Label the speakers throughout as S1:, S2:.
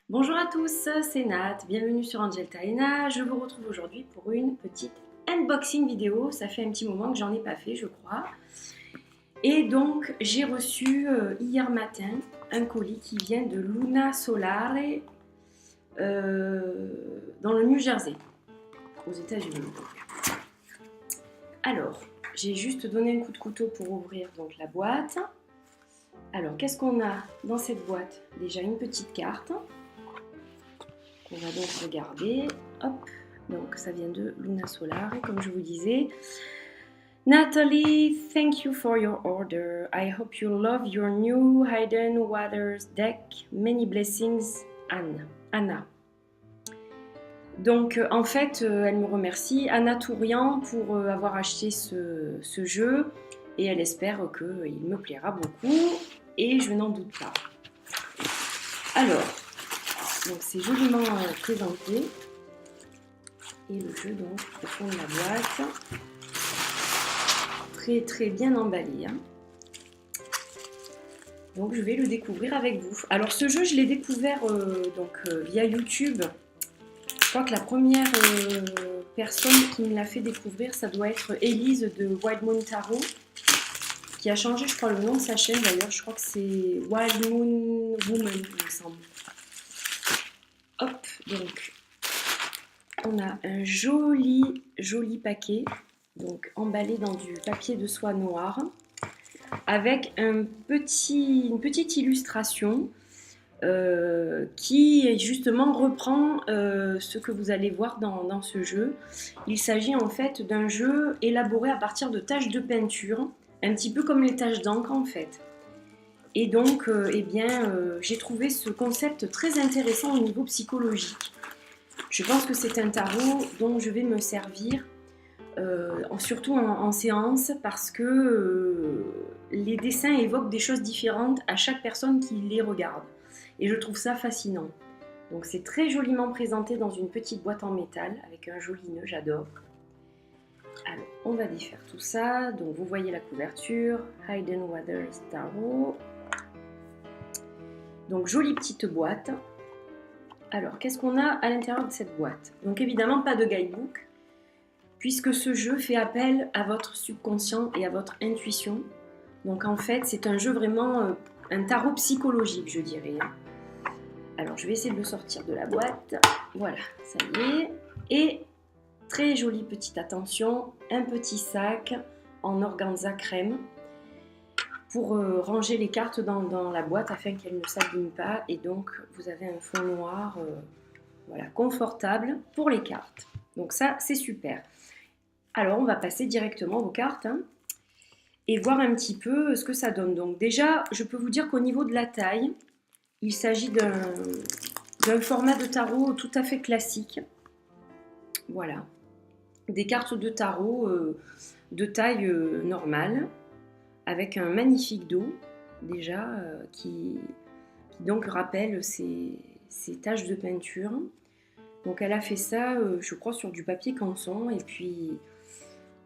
S1: Bonjour à tous, c'est Nat, bienvenue sur Angel Taena. Je vous retrouve aujourd'hui pour une petite unboxing vidéo. Ça fait un petit moment que j'en ai pas fait, je crois. Et donc, j'ai reçu hier matin un colis qui vient de Luna Solare dans le New Jersey, aux États-Unis. Alors, j'ai juste donné un coup de couteau pour ouvrir donc la boîte. Alors, qu'est-ce qu'on a dans cette boîte? Déjà une petite carte. On va donc regarder. Hop, donc ça vient de Luna Solare, comme je vous disais. Natalie, thank you for your order. I hope you love your new Hidden Waters deck. Many blessings, Anna. Donc en fait, elle me remercie, Anna Tourian, pour avoir acheté ce jeu. Et elle espère qu'il me plaira beaucoup. Et je n'en doute pas. Alors, donc c'est joliment présenté. Et le jeu donc au fond de la boîte. Très très bien emballé. Hein. Donc je vais le découvrir avec vous. Alors ce jeu je l'ai découvert via YouTube. Je crois que la première personne qui me l'a fait découvrir, ça doit être Elise de Wild Moon Tarot, qui a changé je crois le nom de sa chaîne d'ailleurs. Je crois que c'est Wild Moon Woman il me semble. Hop, donc on a un joli paquet, donc emballé dans du papier de soie noire, avec une petite illustration qui justement reprend ce que vous allez voir dans ce jeu. Il s'agit en fait d'un jeu élaboré à partir de taches de peinture, un petit peu comme les taches d'encre en fait. Et donc, j'ai trouvé ce concept très intéressant au niveau psychologique. Je pense que c'est un tarot dont je vais me servir, surtout en séance, parce que les dessins évoquent des choses différentes à chaque personne qui les regarde. Et je trouve ça fascinant. Donc c'est très joliment présenté dans une petite boîte en métal, avec un joli nœud, j'adore. Alors, on va défaire tout ça. Donc vous voyez la couverture, Hidden Waters Tarot. Donc jolie petite boîte. Alors qu'est-ce qu'on a à l'intérieur de cette boîte? Donc évidemment pas de guidebook, puisque ce jeu fait appel à votre subconscient et à votre intuition. Donc en fait c'est un jeu vraiment, un tarot psychologique je dirais. Alors je vais essayer de le sortir de la boîte. Voilà, ça y est. Et très jolie petite attention, un petit sac en organza crème, pour ranger les cartes dans la boîte afin qu'elles ne s'abîment pas. Et donc vous avez un fond noir voilà, confortable pour les cartes. Donc ça c'est super. Alors on va passer directement aux cartes et voir un petit peu ce que ça donne. Donc déjà je peux vous dire qu'au niveau de la taille, il s'agit d'un format de tarot tout à fait classique. Voilà, des cartes de tarot de taille normale, avec un magnifique dos, déjà, qui donc rappelle ces taches de peinture. Donc elle a fait ça, je crois, sur du papier canson, et puis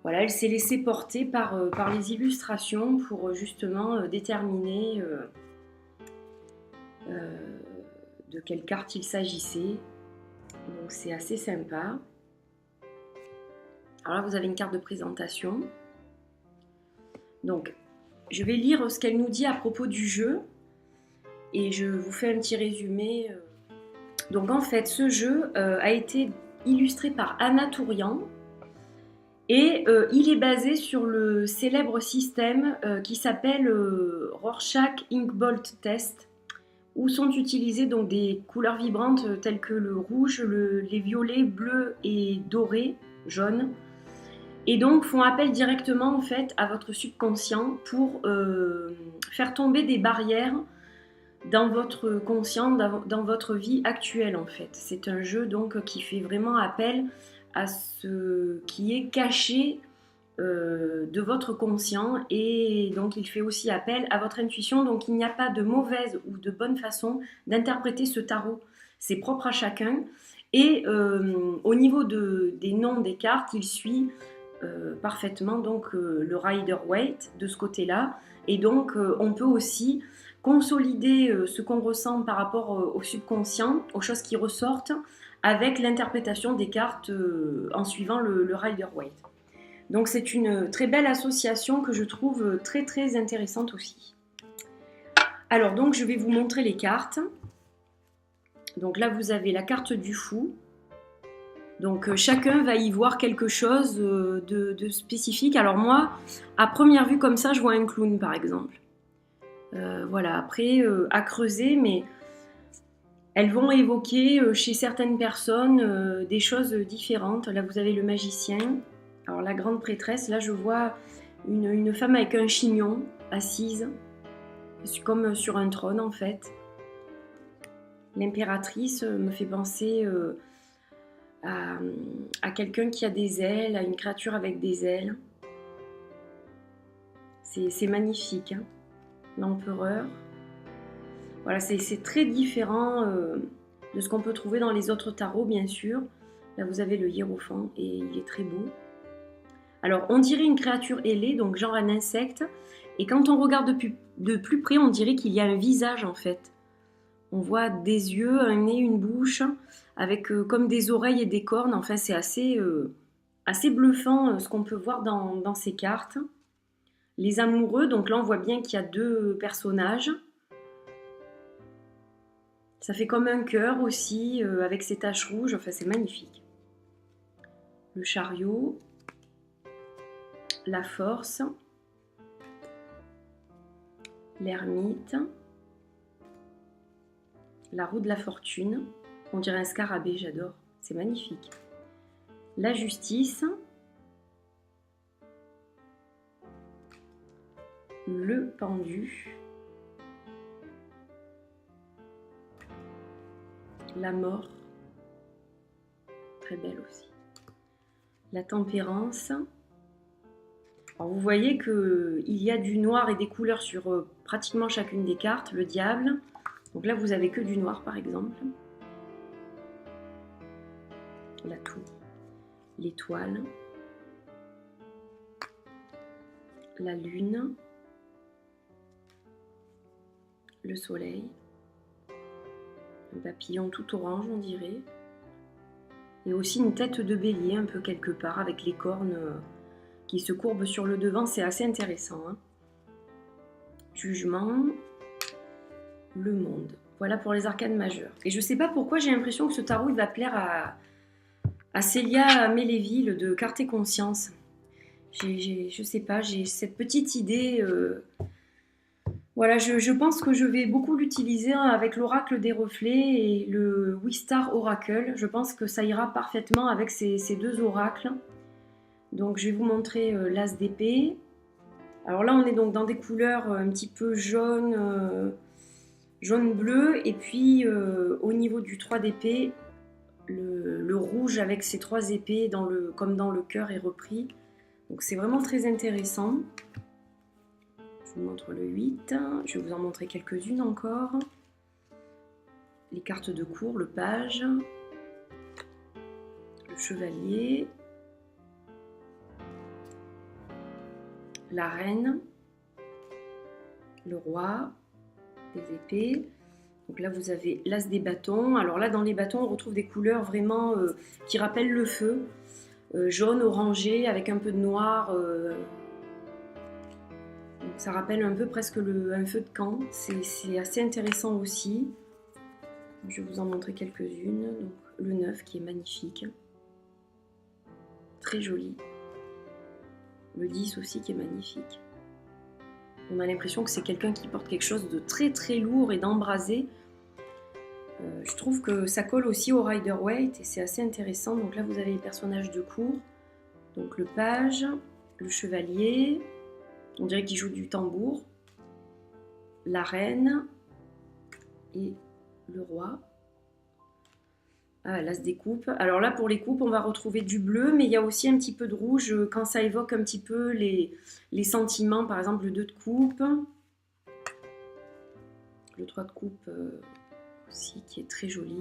S1: voilà, elle s'est laissée porter par les illustrations pour justement déterminer de quelle carte il s'agissait. Donc c'est assez sympa. Alors là, vous avez une carte de présentation. Donc, je vais lire ce qu'elle nous dit à propos du jeu et je vous fais un petit résumé. Donc en fait, ce jeu a été illustré par Anna Tourian et il est basé sur le célèbre système qui s'appelle Rorschach Inkbolt Test, où sont utilisées donc des couleurs vibrantes telles que le rouge, les violets, bleus et dorés, jaunes. Et donc font appel directement en fait à votre subconscient pour faire tomber des barrières dans votre conscient, dans votre vie actuelle en fait. C'est un jeu donc qui fait vraiment appel à ce qui est caché de votre conscient, et donc il fait aussi appel à votre intuition. Donc il n'y a pas de mauvaise ou de bonne façon d'interpréter ce tarot. C'est propre à chacun. Et au niveau des noms des cartes, il suit parfaitement donc le Rider-Waite de ce côté-là, Et donc, on peut aussi consolider ce qu'on ressent par rapport au subconscient, aux choses qui ressortent, avec l'interprétation des cartes en suivant le Rider-Waite. Donc c'est une très belle association que je trouve très très intéressante aussi. Alors donc je vais vous montrer les cartes. Donc là vous avez la carte du fou. Donc chacun va y voir quelque chose de spécifique. Alors moi, à première vue comme ça, je vois un clown par exemple. Voilà, après à creuser, mais elles vont évoquer chez certaines personnes des choses différentes. Là vous avez le magicien. Alors la grande prêtresse, là je vois une femme avec un chignon assise, comme sur un trône en fait. L'impératrice me fait penser à quelqu'un qui a des ailes, à une créature avec des ailes. C'est magnifique. Hein. L'empereur. Voilà, c'est très différent de ce qu'on peut trouver dans les autres tarots, bien sûr. Là, vous avez le hiérophant et il est très beau. Alors, on dirait une créature ailée, donc genre un insecte. Et quand on regarde de plus près, on dirait qu'il y a un visage, en fait. On voit des yeux, un nez, une bouche, avec comme des oreilles et des cornes. Enfin, c'est assez bluffant ce qu'on peut voir dans ces cartes. Les amoureux, donc là, on voit bien qu'il y a deux personnages. Ça fait comme un cœur aussi, avec ses taches rouges. Enfin, c'est magnifique. Le chariot. La force, l'ermite, la roue de la fortune, on dirait un scarabée, j'adore, c'est magnifique. La justice, le pendu, la mort, très belle aussi. La tempérance. Alors vous voyez qu'il y a du noir et des couleurs sur pratiquement chacune des cartes. Le diable. Donc là, vous avez que du noir, par exemple. La tour. L'étoile. La lune. Le soleil. Un papillon tout orange, on dirait. Et aussi une tête de bélier, un peu quelque part, avec les cornes qui se courbent sur le devant. C'est assez intéressant. Hein. Jugement. Le monde. Voilà pour les arcanes majeures. Et je ne sais pas pourquoi j'ai l'impression que ce tarot il va plaire à Célia Méléville de Carte et Conscience. Je ne sais pas, j'ai cette petite idée. Voilà, je pense que je vais beaucoup l'utiliser avec l'oracle des reflets et le Wistar Oracle. Je pense que ça ira parfaitement avec ces deux oracles. Donc je vais vous montrer l'as d'épée. Alors là on est donc dans des couleurs un petit peu jaune bleu, et puis au niveau du 3 d'épée, le rouge avec ces 3 épées comme dans le cœur est repris. Donc c'est vraiment très intéressant. Je vous montre le 8, je vais vous en montrer quelques-unes encore. Les cartes de cour, le page, le chevalier, la reine, le roi, des épées. Donc là vous avez l'as des bâtons. Alors là dans les bâtons on retrouve des couleurs vraiment qui rappellent le feu. Jaune, orangé avec un peu de noir. Donc ça rappelle un peu presque un feu de camp. C'est assez intéressant aussi. Je vais vous en montrer quelques-unes. Donc le 9 qui est magnifique. Très joli. Le 10 aussi qui est magnifique. On a l'impression que c'est quelqu'un qui porte quelque chose de très très lourd et d'embrasé. Je trouve que ça colle aussi au Rider-Waite et c'est assez intéressant. Donc là vous avez les personnages de cour. Donc le page, le chevalier, on dirait qu'il joue du tambour, la reine et le roi. Ah, l'as des coupes. Alors là pour les coupes on va retrouver du bleu, mais il y a aussi un petit peu de rouge quand ça évoque un petit peu les sentiments, par exemple le 2 de coupe, le 3 de coupe aussi qui est très joli.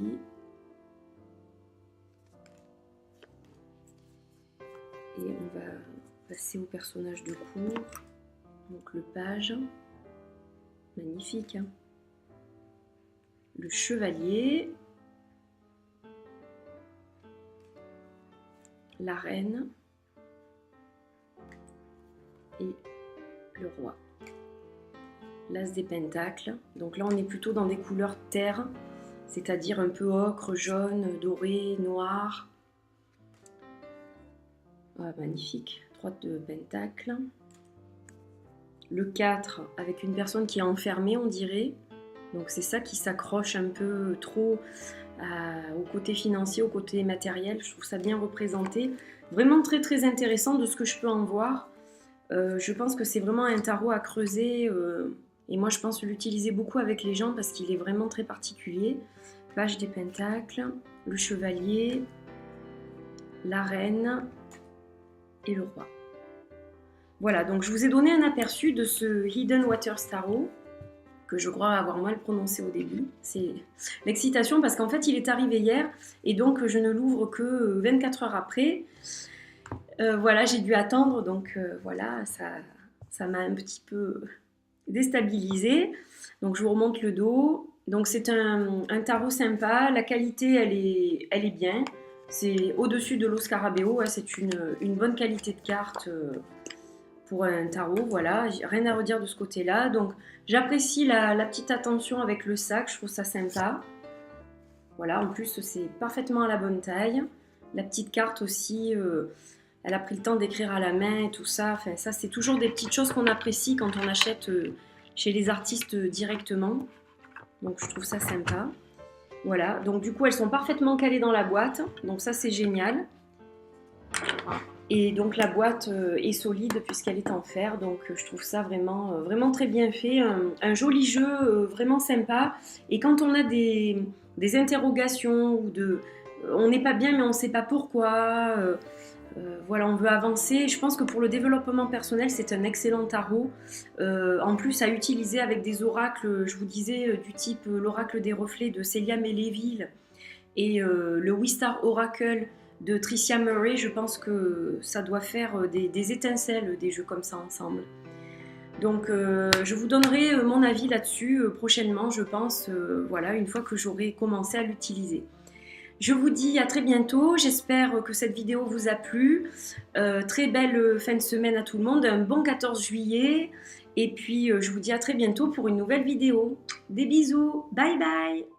S1: Et on va passer au personnage de cour. Donc le page, magnifique. Hein. Le chevalier, la reine et le roi. L'as des pentacles. Donc là, on est plutôt dans des couleurs terre, c'est-à-dire un peu ocre, jaune, doré, noir. Ah, magnifique. 3 de pentacles. Le 4 avec une personne qui est enfermée, on dirait. Donc c'est ça qui s'accroche un peu trop au côté financier, au côté matériel. Je trouve ça bien représenté. Vraiment très très intéressant de ce que je peux en voir. Je pense que c'est vraiment un tarot à creuser. Et moi je pense l'utiliser beaucoup avec les gens parce qu'il est vraiment très particulier. Page des pentacles, le chevalier, la reine et le roi. Voilà, donc je vous ai donné un aperçu de ce Hidden Waters Tarot, que je crois avoir mal prononcé au début. C'est l'excitation parce qu'en fait il est arrivé hier et donc je ne l'ouvre que 24 heures après. Voilà, j'ai dû attendre, donc voilà, ça m'a un petit peu déstabilisée. Donc je vous remonte le dos. Donc c'est un tarot sympa, la qualité elle est bien. C'est au-dessus de l'Oscarabeo, hein, c'est une bonne qualité de carte pour un tarot, voilà, rien à redire de ce côté-là. Donc j'apprécie la petite attention avec le sac, je trouve ça sympa. Voilà, en plus c'est parfaitement à la bonne taille. La petite carte aussi, elle a pris le temps d'écrire à la main et tout ça. Enfin, ça c'est toujours des petites choses qu'on apprécie quand on achète chez les artistes directement. Donc je trouve ça sympa. Voilà, donc du coup elles sont parfaitement calées dans la boîte, donc ça c'est génial. Et donc la boîte est solide puisqu'elle est en fer, donc je trouve ça vraiment, vraiment très bien fait. Un joli jeu, vraiment sympa. Et quand on a des interrogations ou on n'est pas bien mais on ne sait pas pourquoi, voilà, on veut avancer. Je pense que pour le développement personnel, c'est un excellent tarot. En plus, à utiliser avec des oracles, je vous disais, du type l'oracle des reflets de Célia Meleville et le Wistar Oracle de Tricia Murray. Je pense que ça doit faire des étincelles, des jeux comme ça ensemble. Donc, je vous donnerai mon avis là-dessus prochainement, je pense, voilà, une fois que j'aurai commencé à l'utiliser. Je vous dis à très bientôt, j'espère que cette vidéo vous a plu. Très belle fin de semaine à tout le monde, un bon 14 juillet. Et puis je vous dis à très bientôt pour une nouvelle vidéo. Des bisous, bye bye!